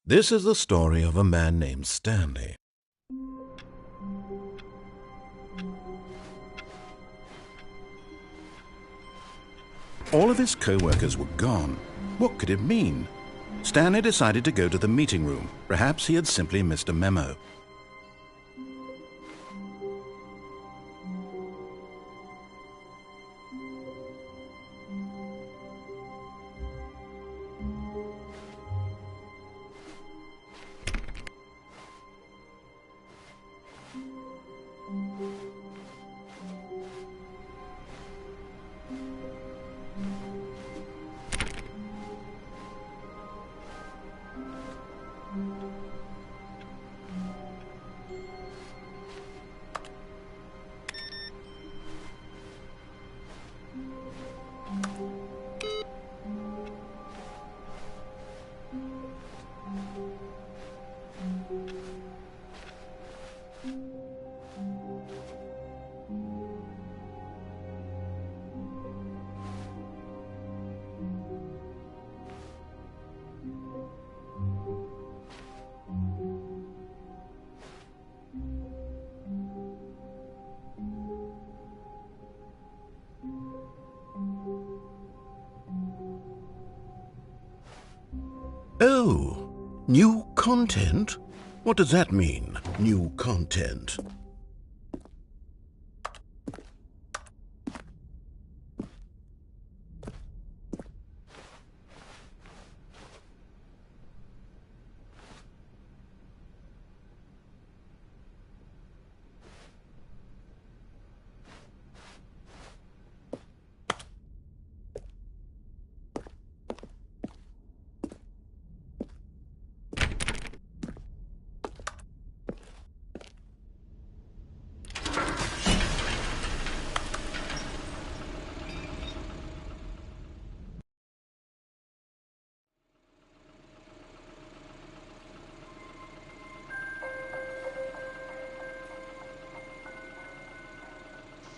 This is the story of a man named Stanley. All of his co-workers were gone. What could it mean? Stanley decided to go to the meeting room. Perhaps he had simply missed a memo. Oh, new content? What does that mean, new content?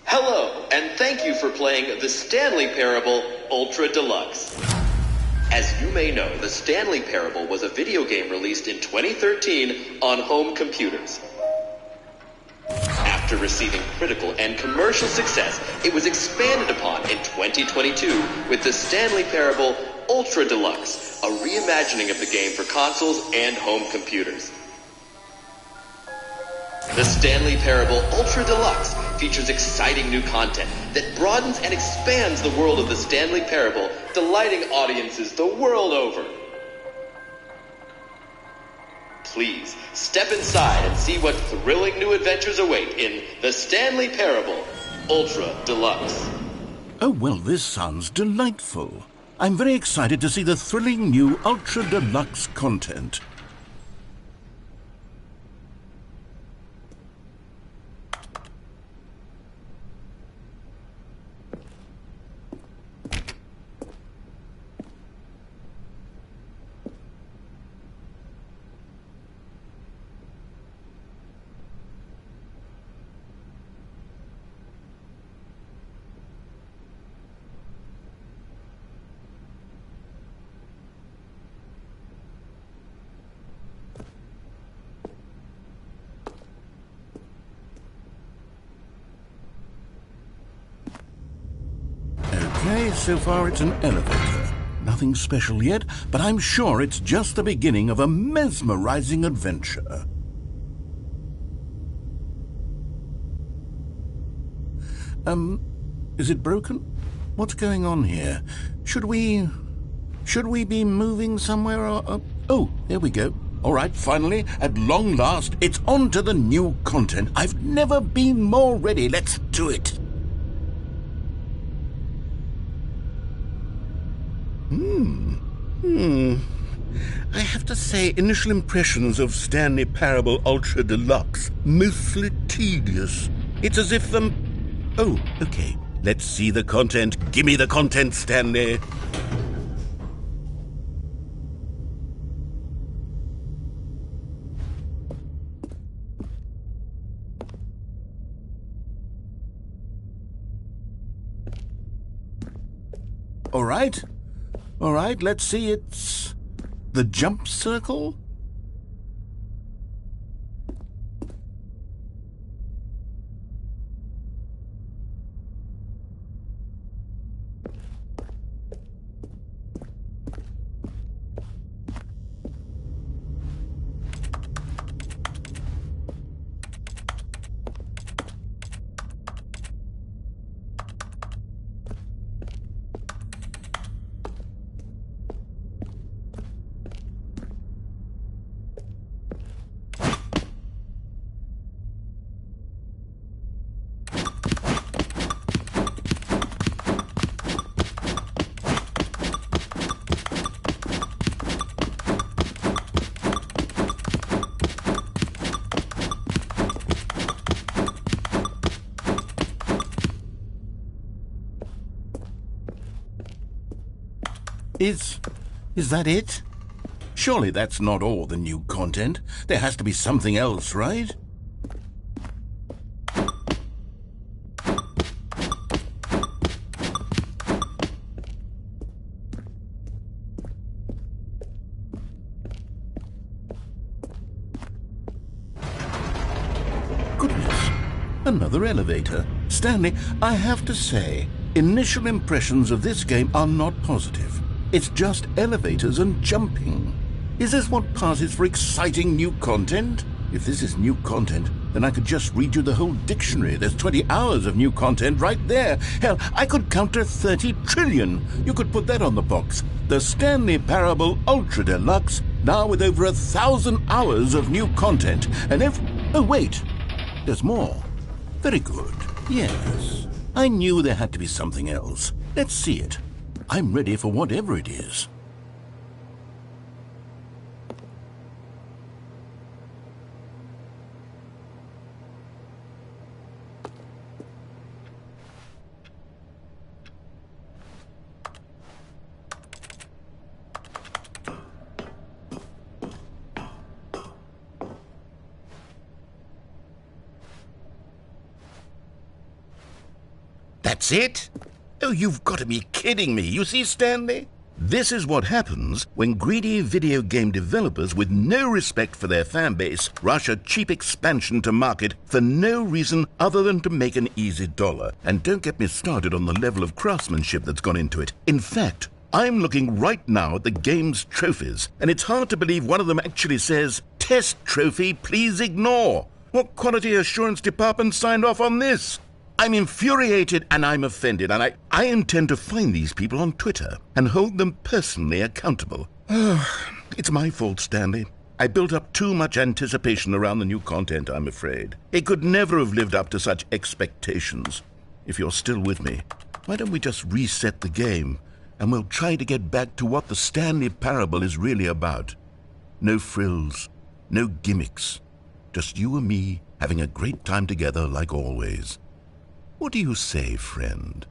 Hello, and thank you for playing the Stanley Parable Ultra Deluxe. As you may know, the Stanley Parable was a video game released in 2013 on home computers. After receiving critical and commercial success, it was expanded upon in 2022 with the Stanley Parable Ultra Deluxe, a reimagining of the game for consoles and home computers. The Stanley Parable Ultra Deluxe features exciting new content that broadens and expands the world of the Stanley Parable, delighting audiences the world over. Please step inside and see what thrilling new adventures await in the Stanley Parable Ultra Deluxe. Oh, well, this sounds delightful. I'm very excited to see the thrilling new Ultra Deluxe content. Okay, so far it's an elevator. Nothing special yet, but I'm sure it's just the beginning of a mesmerizing adventure. Is it broken? What's going on here? Should we be moving somewhere or... Oh, there we go. All right, finally, at long last, it's on to the new content. I've never been more ready. Let's do it. I have to say, initial impressions of Stanley Parable Ultra Deluxe, mostly tedious. It's as if Oh, okay. Let's see the content. Give me the content, Stanley. All right, let's see, it's the jump circle? Is that it? Surely that's not all the new content. There has to be something else, right? Goodness, another elevator. Stanley, I have to say, initial impressions of this game are not positive. It's just elevators and jumping. Is this what passes for exciting new content? If this is new content, then I could just read you the whole dictionary. There's 20 hours of new content right there. Hell, I could count to 30 trillion. You could put that on the box. The Stanley Parable Ultra Deluxe, now with over 1,000 hours of new content. And oh wait, there's more. Very good. Yes, I knew there had to be something else. Let's see it. I'm ready for whatever it is. That's it? Oh, you've got to be kidding me. You see, Stanley? This is what happens when greedy video game developers with no respect for their fan base rush a cheap expansion to market for no reason other than to make an easy dollar. And don't get me started on the level of craftsmanship that's gone into it. In fact, I'm looking right now at the game's trophies, and it's hard to believe one of them actually says, "Test trophy, please ignore." What quality assurance department signed off on this? I'm infuriated and I'm offended, and I intend to find these people on Twitter and hold them personally accountable. It's my fault, Stanley. I built up too much anticipation around the new content, I'm afraid. It could never have lived up to such expectations. If you're still with me, why don't we just reset the game, and we'll try to get back to what the Stanley Parable is really about. No frills, no gimmicks. Just you and me having a great time together like always. What do you say, friend?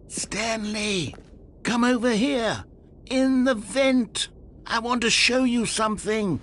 Stanley, come over here. In the vent. I want to show you something.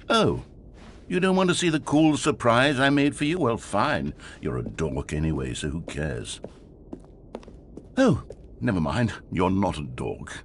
Oh, you don't want to see the cool surprise I made for you? Well, fine. You're a dork anyway, so who cares? Oh, never mind. You're not a dork.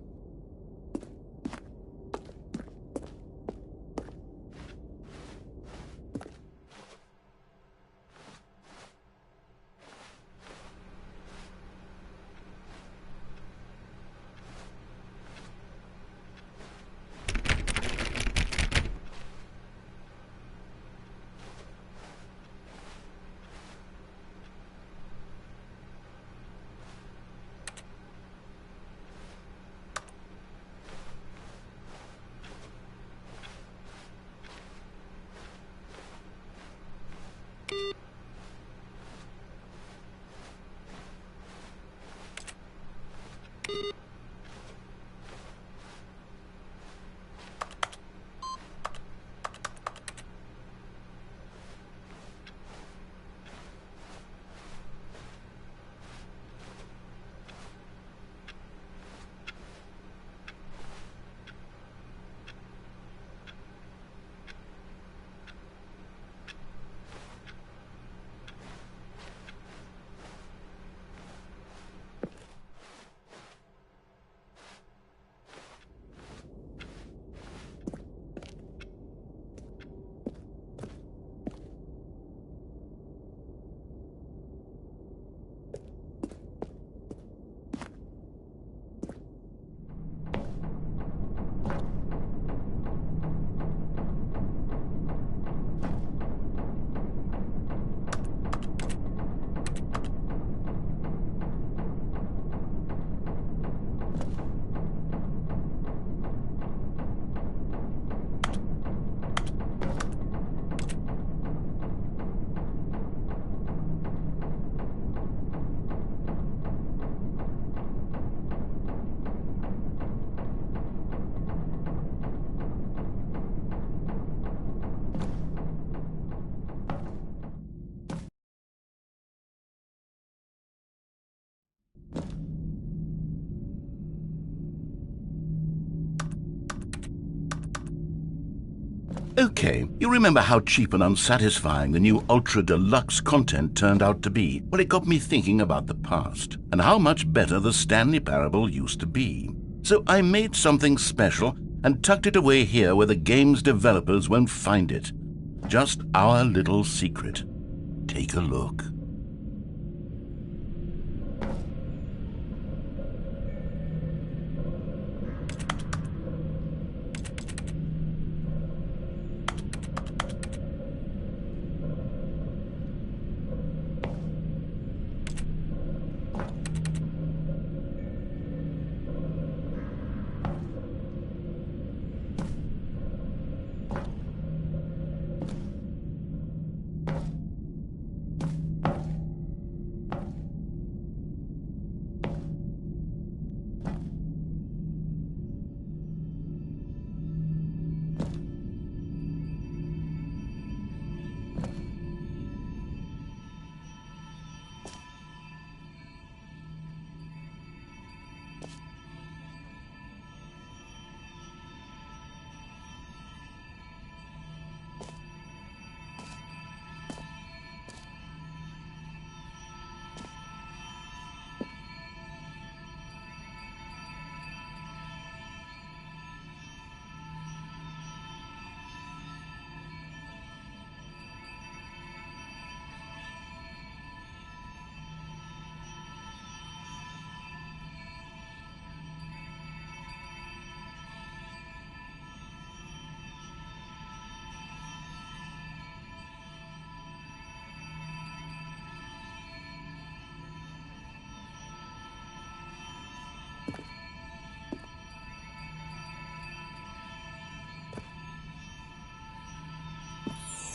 Okay, you remember how cheap and unsatisfying the new Ultra Deluxe content turned out to be? Well, it got me thinking about the past, and how much better the Stanley Parable used to be. So I made something special and tucked it away here where the game's developers won't find it. Just our little secret. Take a look.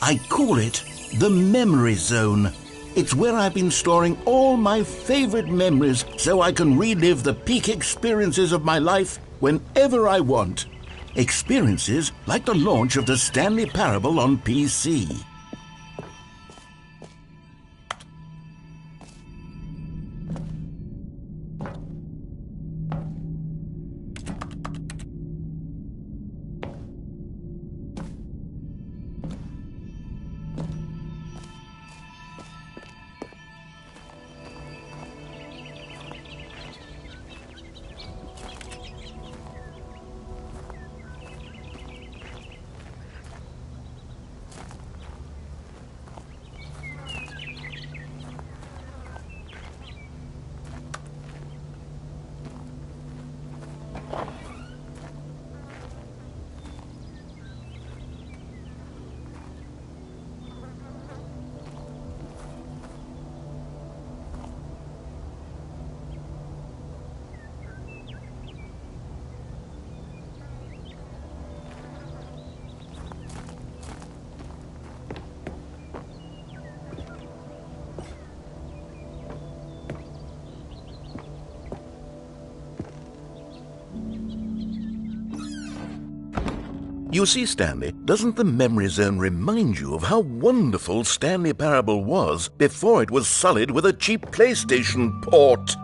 I call it the Memory Zone. It's where I've been storing all my favorite memories so I can relive the peak experiences of my life whenever I want. Experiences like the launch of the Stanley Parable on PC. You see, Stanley, doesn't the memory zone remind you of how wonderful Stanley Parable was before it was sullied with a cheap PlayStation port?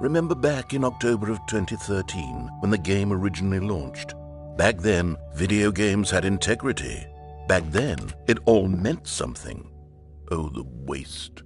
Remember back in October of 2013, when the game originally launched? Back then, video games had integrity. Back then, it all meant something. Oh, the waste.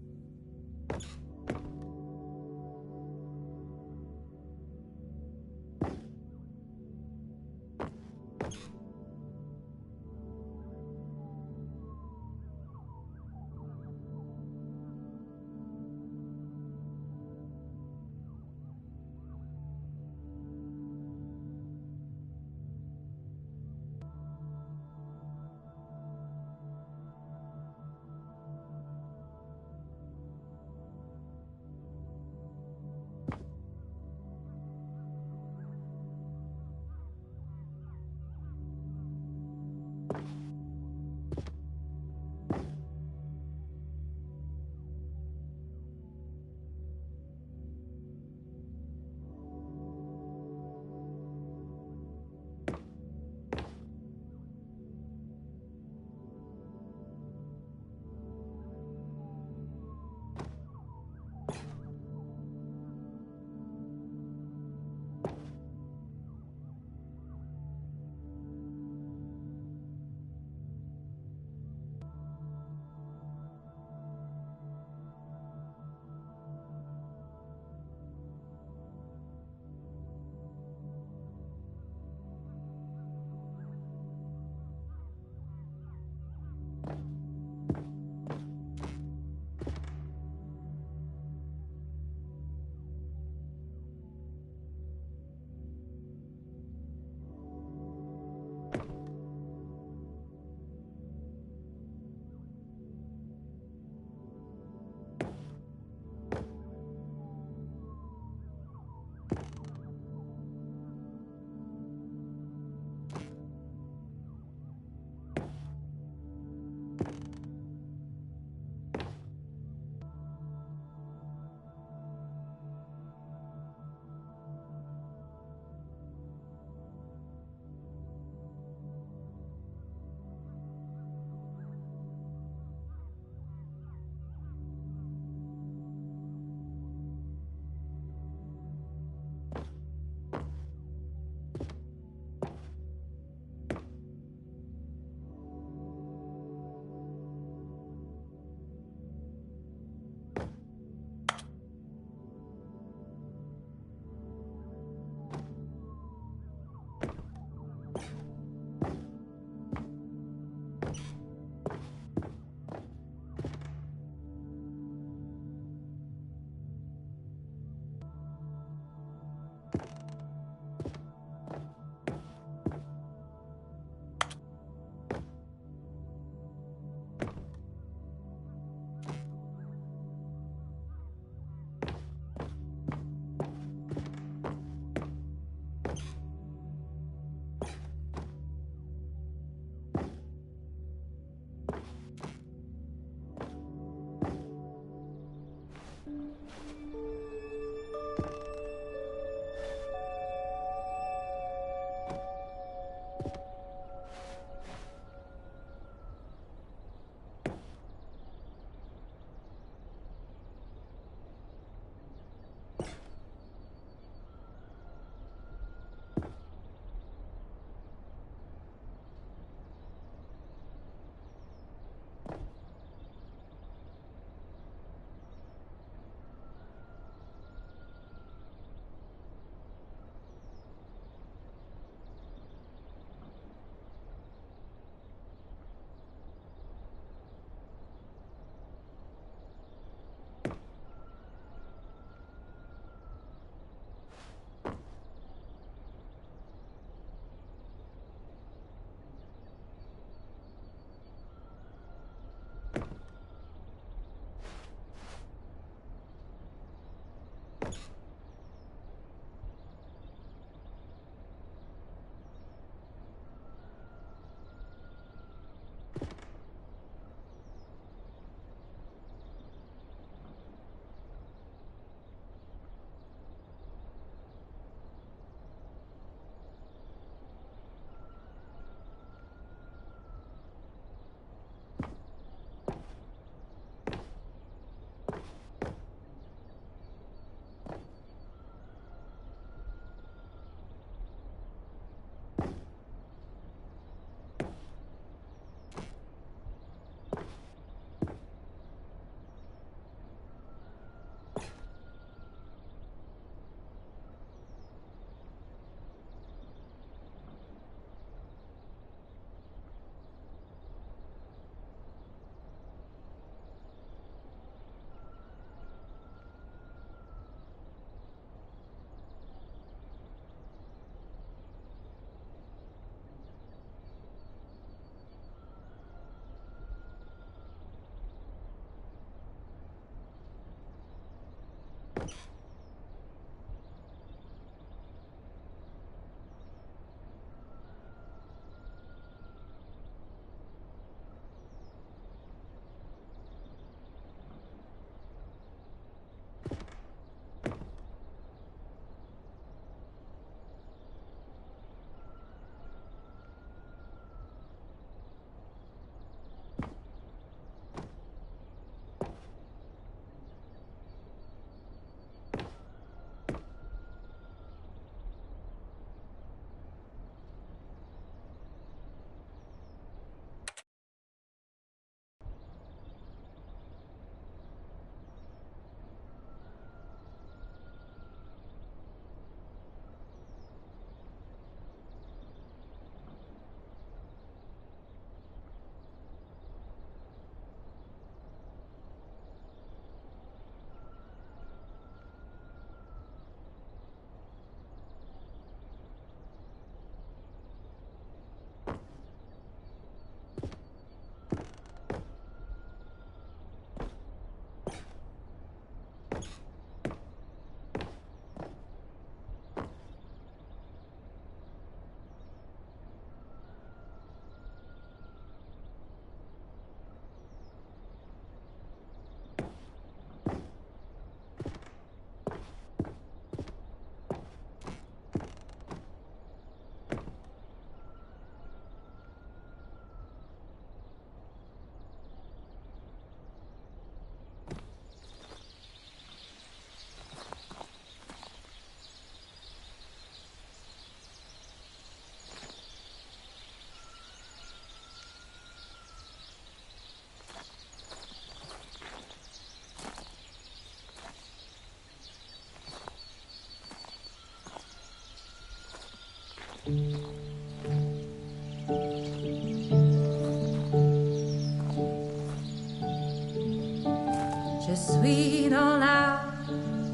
suis dans la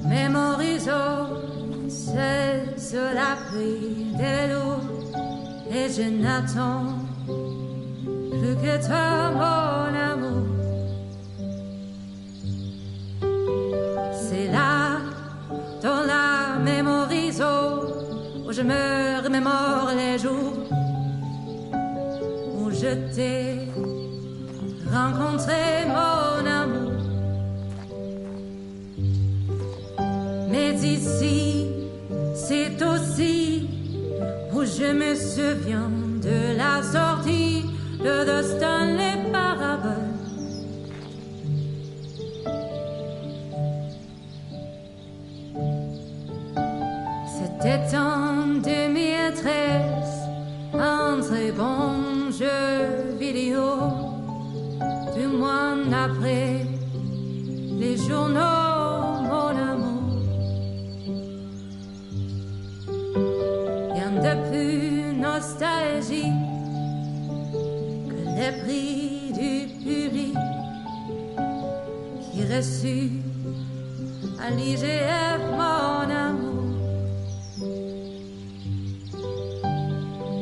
même horizon, seul sur l'abri des loups, et je n'attends plus que toi, mon amour. C'est là, dans la même horizon, où je me remémore les jours où je t'ai rencontré, mon amour. Mais ici, c'est aussi où je me souviens de la sortie de Stanley Parable. C'était en 2013, un très bon jeu vidéo, du moins après les journaux, mon amour. Rien de plus nostalgique que les prix du public qui reçut à l'IGF, mon amour.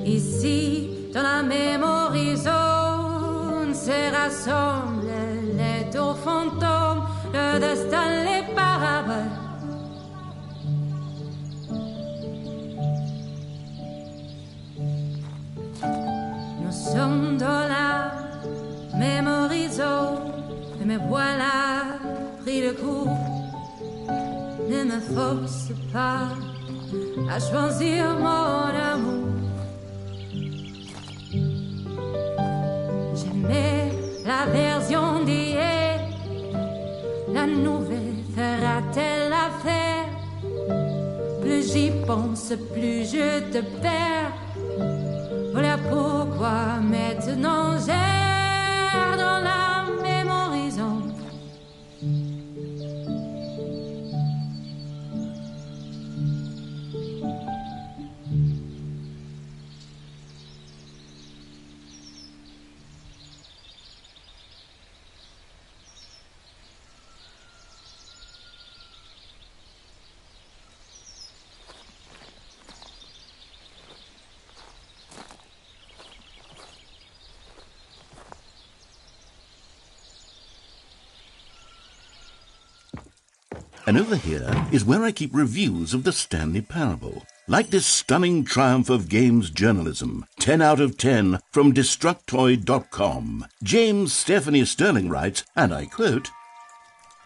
Ici, dans la même horizon, se rassemblent les deux fantômes de Stanley Parable. Nous sommes dans la même horizon, et me voilà pris le coup. Ne me force pas à choisir, mon amour. J'aimais la version d'hier, la nouvelle fera-t-elle l'affaire? Plus j'y pense, plus je te perds. Voilà pourquoi maintenant j'erre dans la même horizon. And over here is where I keep reviews of the Stanley Parable. Like this stunning triumph of games journalism, 10 out of 10 from Destructoid.com. James Stephanie Sterling writes, and I quote,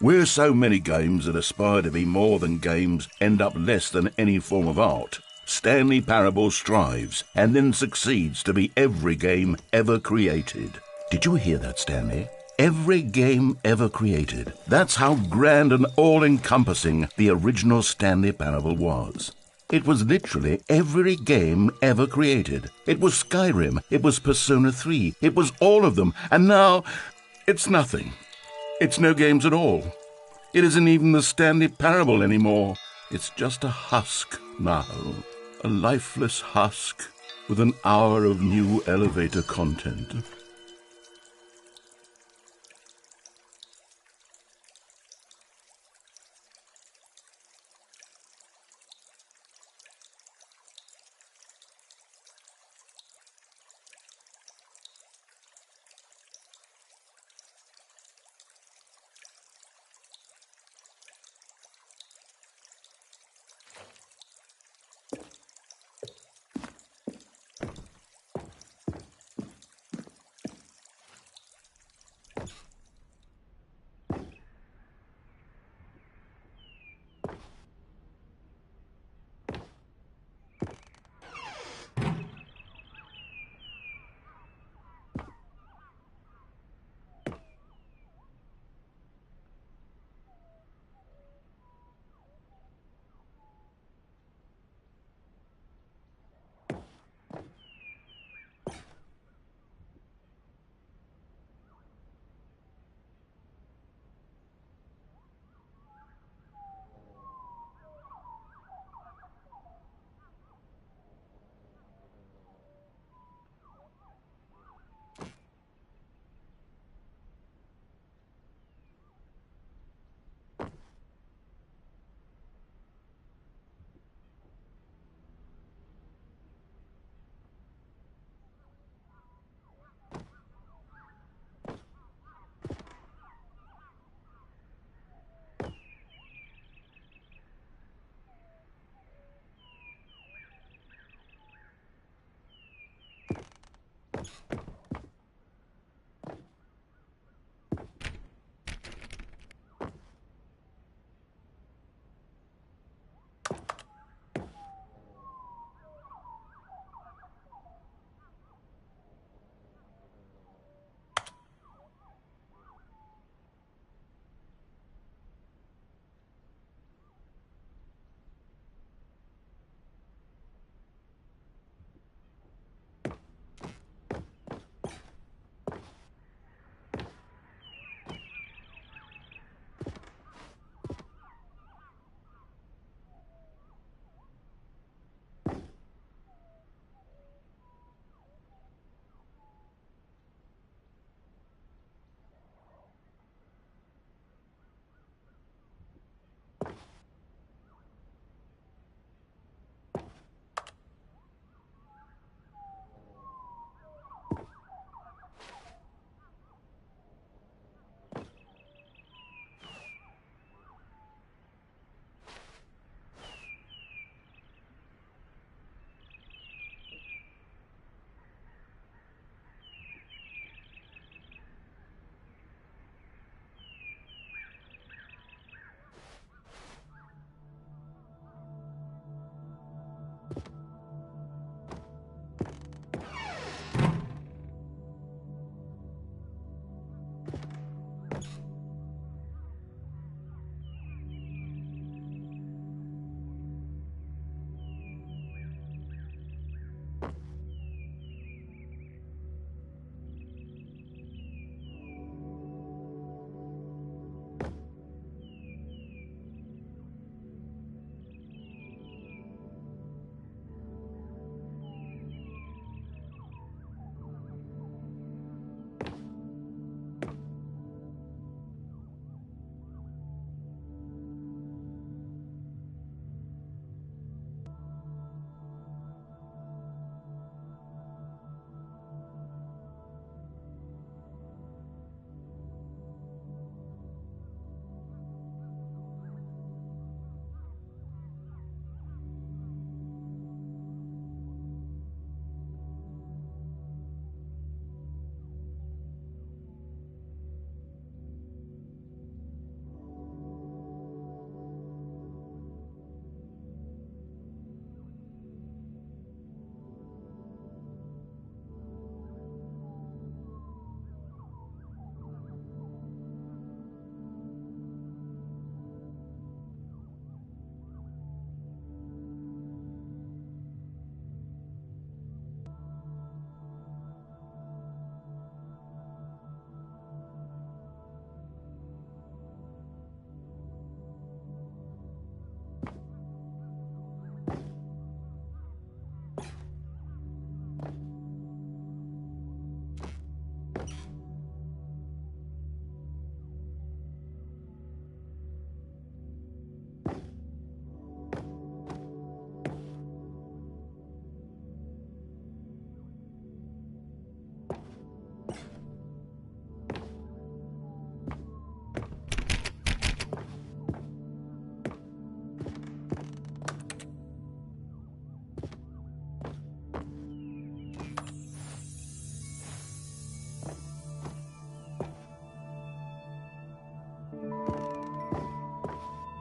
"Where so many games that aspire to be more than games end up less than any form of art, Stanley Parable strives and then succeeds to be every game ever created." Did you hear that, Stanley? Every game ever created. That's how grand and all-encompassing the original Stanley Parable was. It was literally every game ever created. It was Skyrim, it was Persona 3, it was all of them, and now it's nothing. It's no games at all. It isn't even the Stanley Parable anymore. It's just a husk now, a lifeless husk with an hour of new elevator content.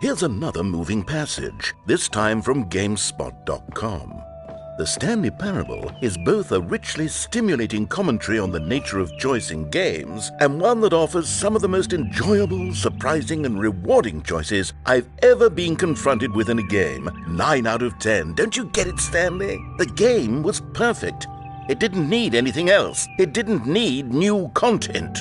Here's another moving passage, this time from GameSpot.com. The Stanley Parable is both a richly stimulating commentary on the nature of choice in games and one that offers some of the most enjoyable, surprising, and rewarding choices I've ever been confronted with in a game. 9 out of 10. Don't you get it, Stanley? The game was perfect. It didn't need anything else. It didn't need new content.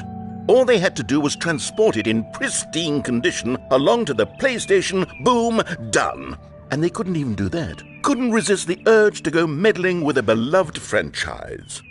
All they had to do was transport it in pristine condition along to the PlayStation. Boom, done. And they couldn't even do that. Couldn't resist the urge to go meddling with a beloved franchise.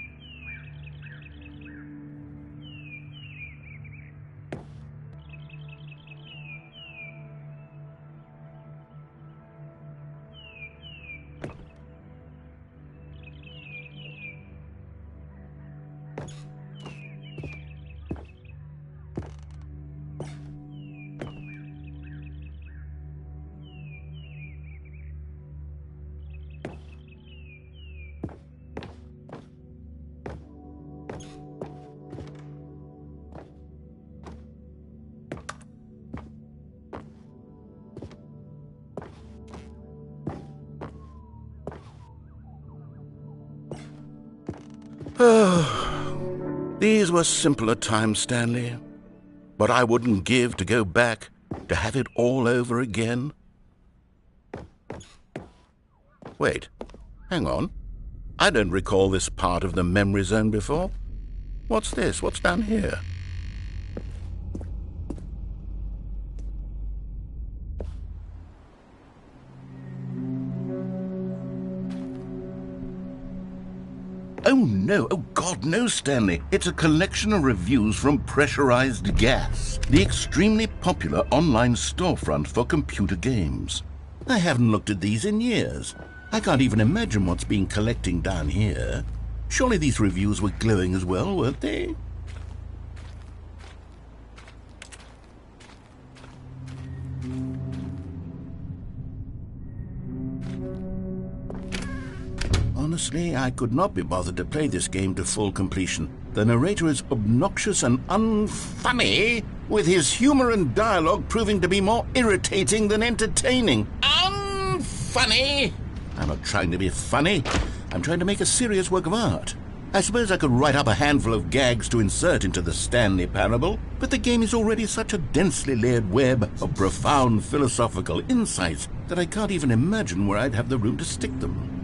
These were simpler times, Stanley. But I wouldn't give to go back, to have it all over again. Wait, hang on. I don't recall this part of the memory zone before. What's this? What's down here? Oh no, oh God, no, Stanley. It's a collection of reviews from Pressurized Gas, the extremely popular online storefront for computer games. I haven't looked at these in years. I can't even imagine what's been collecting down here. Surely these reviews were glowing as well, weren't they? Honestly, I could not be bothered to play this game to full completion. The narrator is obnoxious and unfunny, with his humor and dialogue proving to be more irritating than entertaining. Unfunny? I'm not trying to be funny. I'm trying to make a serious work of art. I suppose I could write up a handful of gags to insert into the Stanley Parable, but the game is already such a densely layered web of profound philosophical insights that I can't even imagine where I'd have the room to stick them.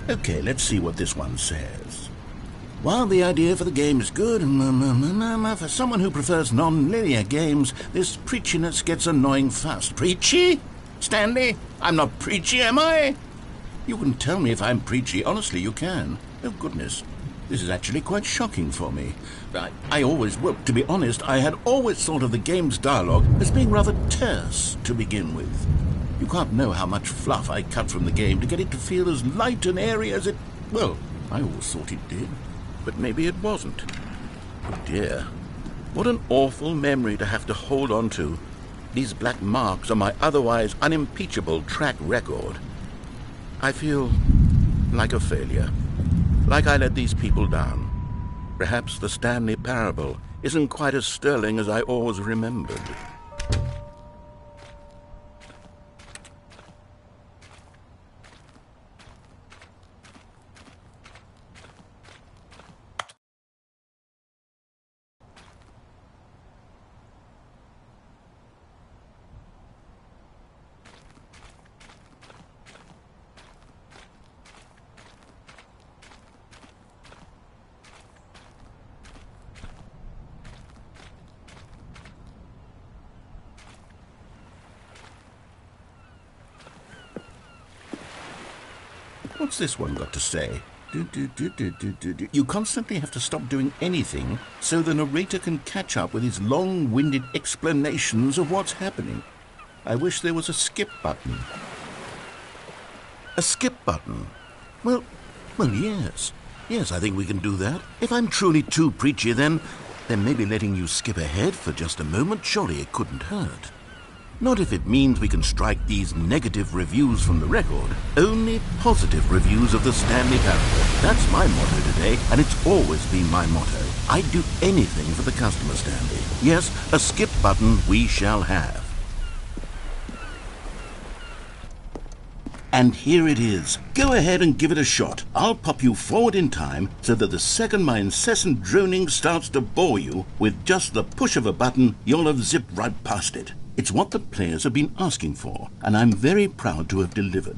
Okay, let's see what this one says. While the idea for the game is good, for someone who prefers non-linear games, this preachiness gets annoying fast. Preachy? Stanley? I'm not preachy, am I? You can tell me if I'm preachy. Honestly, you can. Oh, goodness. This is actually quite shocking for me. Well, to be honest, I had always thought of the game's dialogue as being rather terse to begin with. You can't know how much fluff I cut from the game to get it to feel as light and airy as it... Well, I always thought it did, but maybe it wasn't. Oh dear, what an awful memory to have to hold on to. These black marks on my otherwise unimpeachable track record. I feel like a failure, like I let these people down. Perhaps the Stanley Parable isn't quite as sterling as I always remembered. What's this one got to say? You constantly have to stop doing anything so the narrator can catch up with his long-winded explanations of what's happening. I wish there was a skip button. A skip button? Well, yes. Yes, I think we can do that. If I'm truly too preachy, then maybe letting you skip ahead for just a moment, surely it couldn't hurt. Not if it means we can strike these negative reviews from the record. Only positive reviews of the Stanley Parable. That's my motto today, and it's always been my motto. I'd do anything for the customer, Stanley. Yes, a skip button we shall have. And here it is. Go ahead and give it a shot. I'll pop you forward in time so that the second my incessant droning starts to bore you, with just the push of a button, you'll have zipped right past it. It's what the players have been asking for, and I'm very proud to have delivered.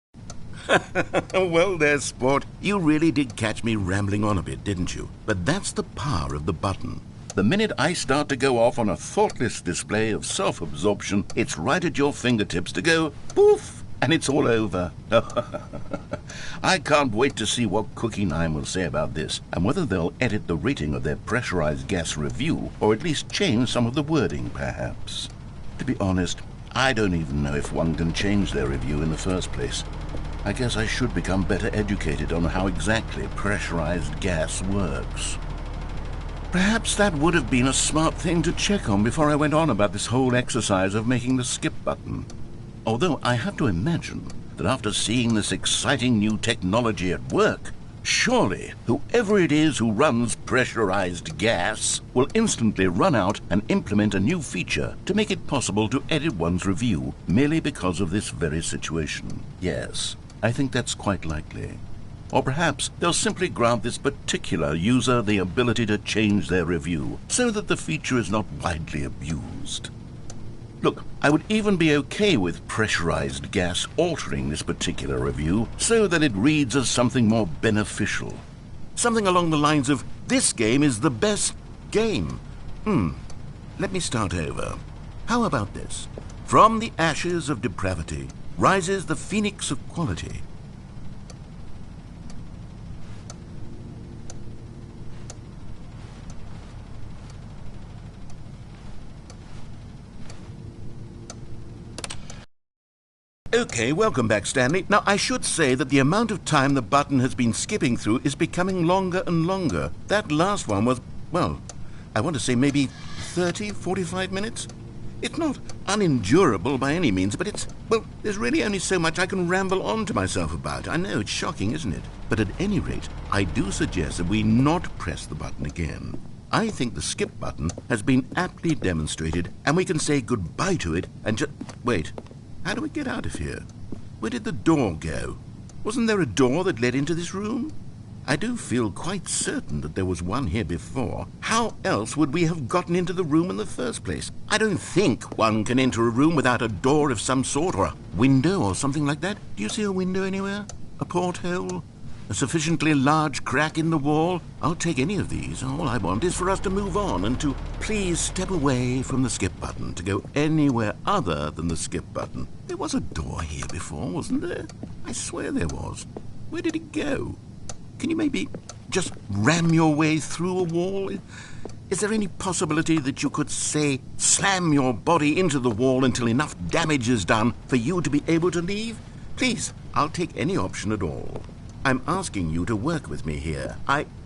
Well there, sport. You really did catch me rambling on a bit, didn't you? But that's the power of the button. The minute I start to go off on a thoughtless display of self-absorption, it's right at your fingertips to go poof, and it's all over. I can't wait to see what Cookie 9 will say about this, and whether they'll edit the rating of their pressurized gas review, or at least change some of the wording, perhaps. To be honest, I don't even know if one can change their review in the first place. I guess I should become better educated on how exactly pressurized gas works. Perhaps that would have been a smart thing to check on before I went on about this whole exercise of making the skip button. Although I have to imagine that after seeing this exciting new technology at work, surely whoever it is who runs pressurized gas will instantly run out and implement a new feature to make it possible to edit one's review merely because of this very situation. Yes, I think that's quite likely. Or perhaps they'll simply grant this particular user the ability to change their review so that the feature is not widely abused. Look, I would even be okay with pressurized gas altering this particular review so that it reads as something more beneficial. Something along the lines of, this game is the best game. Let me start over. How about this? From the ashes of depravity rises the phoenix of quality. Okay, welcome back, Stanley. Now, I should say that the amount of time the button has been skipping through is becoming longer and longer. That last one was, well, I want to say maybe 30, 45 minutes? It's not unendurable by any means, but it's, well, there's really only so much I can ramble on to myself about. I know, it's shocking, isn't it? But at any rate, I do suggest that we not press the button again. I think the skip button has been aptly demonstrated, and we can say goodbye to it and just... Wait. How do we get out of here? Where did the door go? Wasn't there a door that led into this room? I do feel quite certain that there was one here before. How else would we have gotten into the room in the first place? I don't think one can enter a room without a door of some sort, or a window or something like that. Do you see a window anywhere? A porthole? A sufficiently large crack in the wall? I'll take any of these. All I want is for us to move on and to please step away from the skip button, to go anywhere other than the skip button. There was a door here before, wasn't there? I swear there was. Where did it go? Can you maybe just ram your way through a wall? Is there any possibility that you could, say, slam your body into the wall until enough damage is done for you to be able to leave? Please, I'll take any option at all. I'm asking you to work with me here.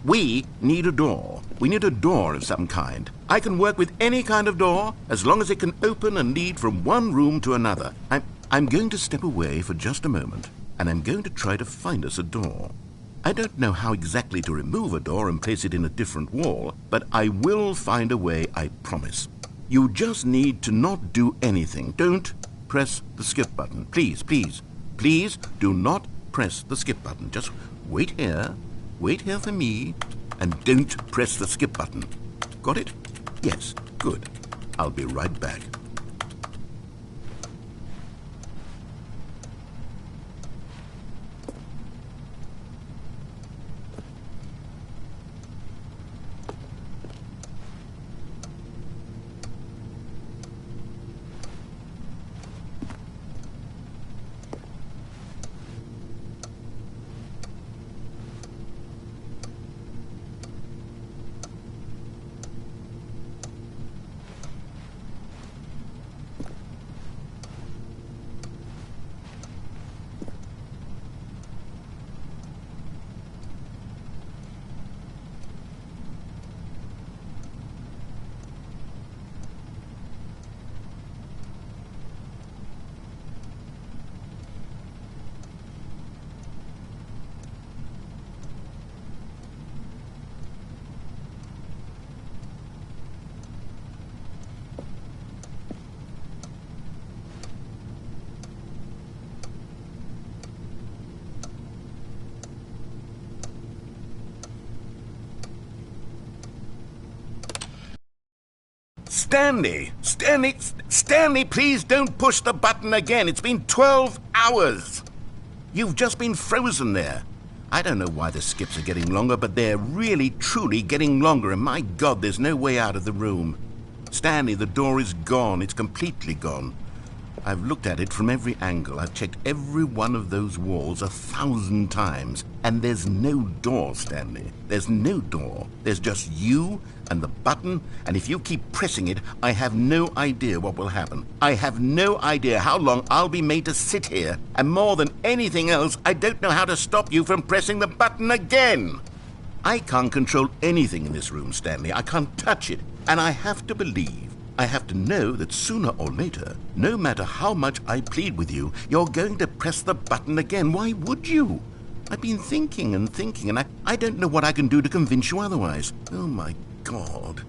We need a door. We need a door of some kind. I can work with any kind of door as long as it can open and lead from one room to another. I'm going to step away for just a moment, and I'm going to try to find us a door. I don't know how exactly to remove a door and place it in a different wall, but I will find a way, I promise. You just need to not do anything. Don't press the skip button. Please, please, please do not press the skip button. Just wait here for me, and don't press the skip button. Got it? Yes, good. I'll be right back. Stanley, please don't push the button again. It's been 12 hours. You've just been frozen there. I don't know why the skips are getting longer, but they're really, truly getting longer, and my God, there's no way out of the room. Stanley, the door is gone. It's completely gone. I've looked at it from every angle. I've checked every one of those walls 1,000 times. And there's no door, Stanley. There's no door. There's just you and the button, and if you keep pressing it, I have no idea what will happen. I have no idea how long I'll be made to sit here. And more than anything else, I don't know how to stop you from pressing the button again. I can't control anything in this room, Stanley. I can't touch it. And I have to believe, I have to know that sooner or later, no matter how much I plead with you, you're going to press the button again. Why would you? I've been thinking, and I don't know what I can do to convince you otherwise. Oh, my God.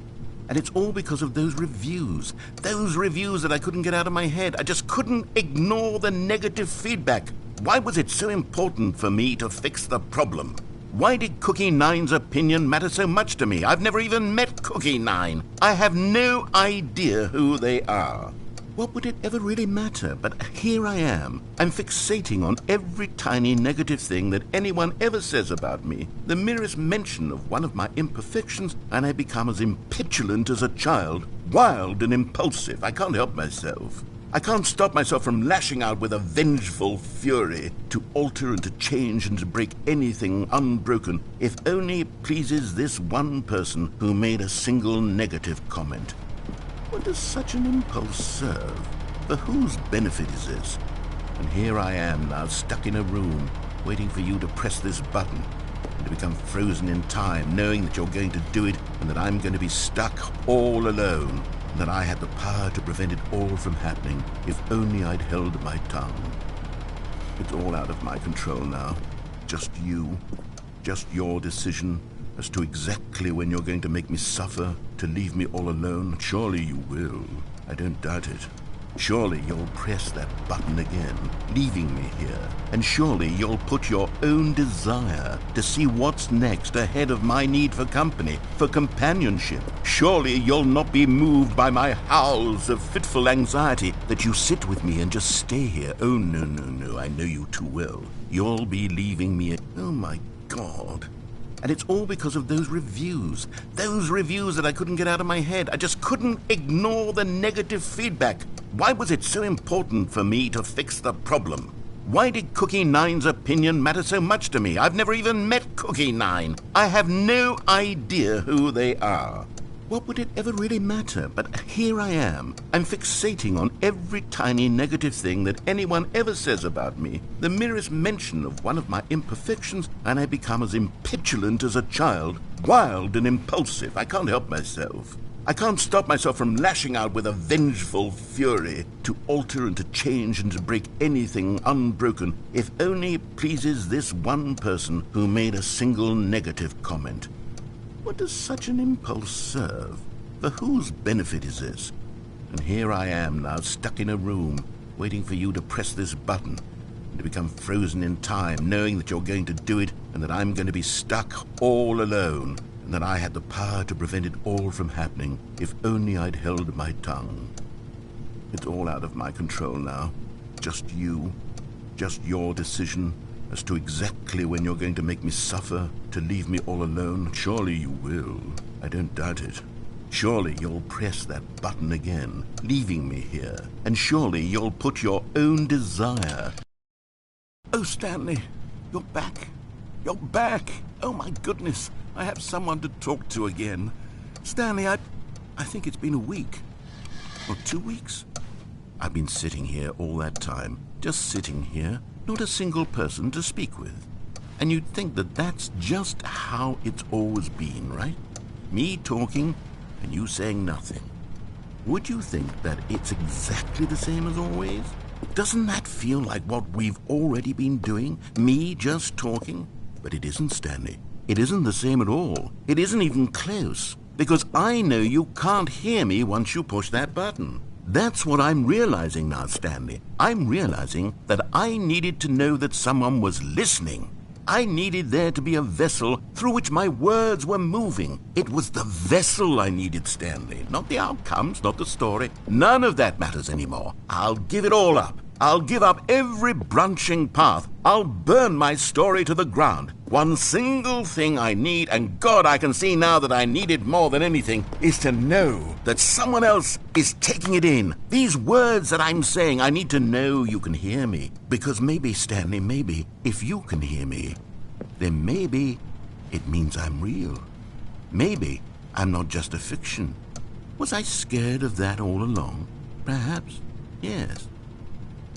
And it's all because of those reviews that I couldn't get out of my head. I just couldn't ignore the negative feedback. Why was it so important for me to fix the problem? Why did Cookie Nine's opinion matter so much to me? I've never even met Cookie Nine. I have no idea who they are. What would it ever really matter? But here I am. I'm fixating on every tiny negative thing that anyone ever says about me. The merest mention of one of my imperfections, and I become as impetulant as a child, wild and impulsive. I can't help myself. I can't stop myself from lashing out with a vengeful fury to alter and to change and to break anything unbroken, if only it pleases this one person who made a single negative comment. What does such an impulse serve? For whose benefit is this? And here I am now, stuck in a room, waiting for you to press this button, and to become frozen in time, knowing that you're going to do it, and that I'm going to be stuck all alone, and that I had the power to prevent it all from happening, if only I'd held my tongue. It's all out of my control now. Just you. Just your decision as to exactly when you're going to make me suffer, to leave me all alone. Surely you will. I don't doubt it. Surely you'll press that button again, leaving me here. And surely you'll put your own desire to see what's next ahead of my need for company, for companionship. Surely you'll not be moved by my howls of fitful anxiety, that you sit with me and just stay here. Oh, no, I know you too well. You'll be leaving me. Oh, my God. And it's all because of those reviews that I couldn't get out of my head. I just couldn't ignore the negative feedback. Why was it so important for me to fix the problem? Why did Cookie Nine's opinion matter so much to me? I've never even met Cookie Nine. I have no idea who they are. What would it ever really matter? But here I am. I'm fixating on every tiny negative thing that anyone ever says about me. The merest mention of one of my imperfections, and I become as impetulant as a child, wild and impulsive. I can't help myself. I can't stop myself from lashing out with a vengeful fury, to alter and to change and to break anything unbroken, if only it pleases this one person who made a single negative comment. What does such an impulse serve? For whose benefit is this? And here I am now, stuck in a room, waiting for you to press this button, and to become frozen in time, knowing that you're going to do it, and that I'm going to be stuck all alone, and that I had the power to prevent it all from happening, if only I'd held my tongue. It's all out of my control now. Just you. Just your decision as to exactly when you're going to make me suffer, to leave me all alone. Surely you will. I don't doubt it. Surely you'll press that button again, leaving me here. And surely you'll put your own desire... Oh, Stanley, you're back. You're back. Oh, my goodness. I have someone to talk to again. Stanley, I think it's been a week. Or 2 weeks. I've been sitting here all that time. Just sitting here. Not a single person to speak with. And you'd think that that's just how it's always been, right? Me talking and you saying nothing. Would you think that it's exactly the same as always? Doesn't that feel like what we've already been doing? Me just talking? But it isn't, Stanley. It isn't the same at all. It isn't even close. Because I know you can't hear me once you push that button. That's what I'm realizing now, Stanley. I'm realizing that I needed to know that someone was listening. I needed there to be a vessel through which my words were moving. It was the vessel I needed, Stanley. Not the outcomes, not the story. None of that matters anymore. I'll give it all up. I'll give up every branching path. I'll burn my story to the ground. One single thing I need, and God, I can see now that I need it more than anything, is to know that someone else is taking it in. These words that I'm saying, I need to know you can hear me. Because maybe, Stanley, maybe, if you can hear me, then maybe it means I'm real. Maybe I'm not just a fiction. Was I scared of that all along? Perhaps, yes.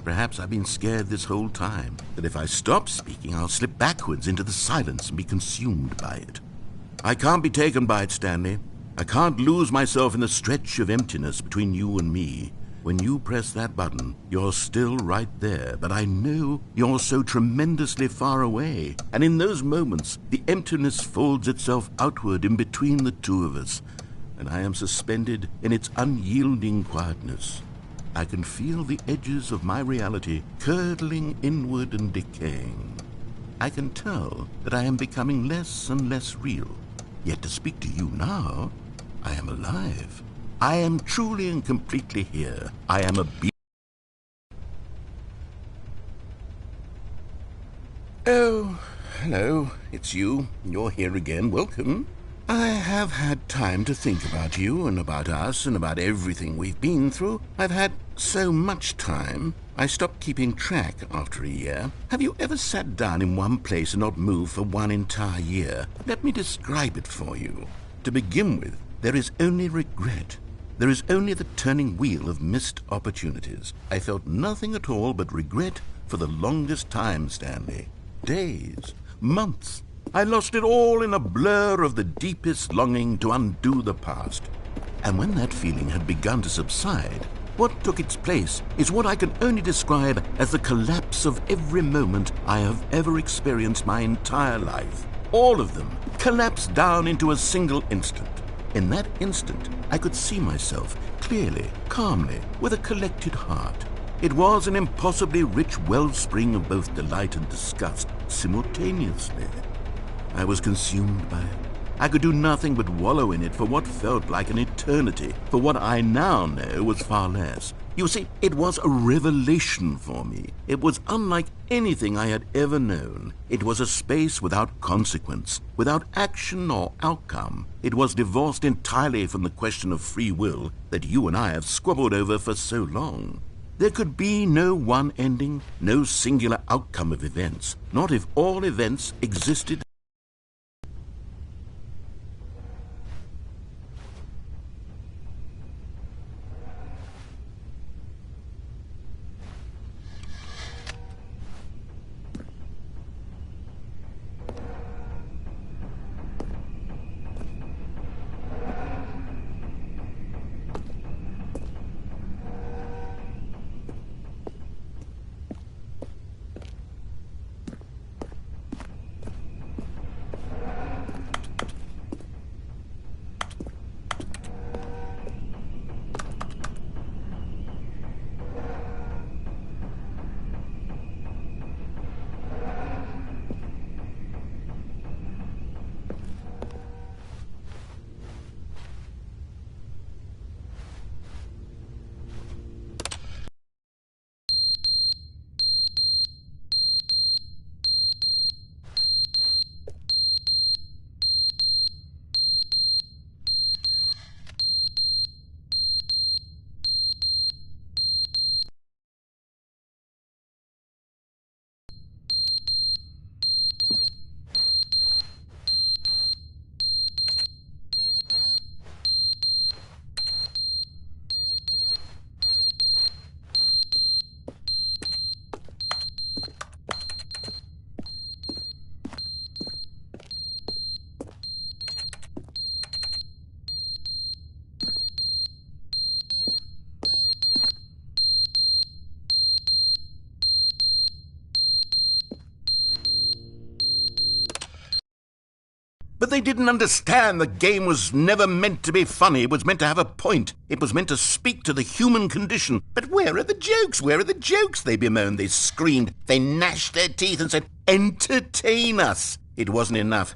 Perhaps I've been scared this whole time, that if I stop speaking, I'll slip backwards into the silence and be consumed by it. I can't be taken by it, Stanley. I can't lose myself in the stretch of emptiness between you and me. When you press that button, you're still right there, but I know you're so tremendously far away. And in those moments, the emptiness folds itself outward in between the two of us, and I am suspended in its unyielding quietness. I can feel the edges of my reality curdling inward and decaying. I can tell that I am becoming less and less real. Yet to speak to you now, I am alive. I am truly and completely here. I am a being. Oh, hello, it's you. You're here again. Welcome. I have had time to think about you and about us and about everything we've been through. I've had so much time. I stopped keeping track after a year. Have you ever sat down in one place and not moved for one entire year? Let me describe it for you. To begin with, there is only regret. There is only the turning wheel of missed opportunities. I felt nothing at all but regret for the longest time, Stanley. Days, months. I lost it all in a blur of the deepest longing to undo the past. And when that feeling had begun to subside, what took its place is what I can only describe as the collapse of every moment I have ever experienced my entire life. All of them collapsed down into a single instant. In that instant, I could see myself clearly, calmly, with a collected heart. It was an impossibly rich wellspring of both delight and disgust simultaneously. I was consumed by it. I could do nothing but wallow in it for what felt like an eternity, for what I now know was far less. You see, it was a revelation for me. It was unlike anything I had ever known. It was a space without consequence, without action or outcome. It was divorced entirely from the question of free will that you and I have squabbled over for so long. There could be no one ending, no singular outcome of events, not if all events existed. But they didn't understand the game was never meant to be funny. It was meant to have a point. It was meant to speak to the human condition. But where are the jokes? Where are the jokes? They bemoaned, they screamed, they gnashed their teeth and said, entertain us. It wasn't enough.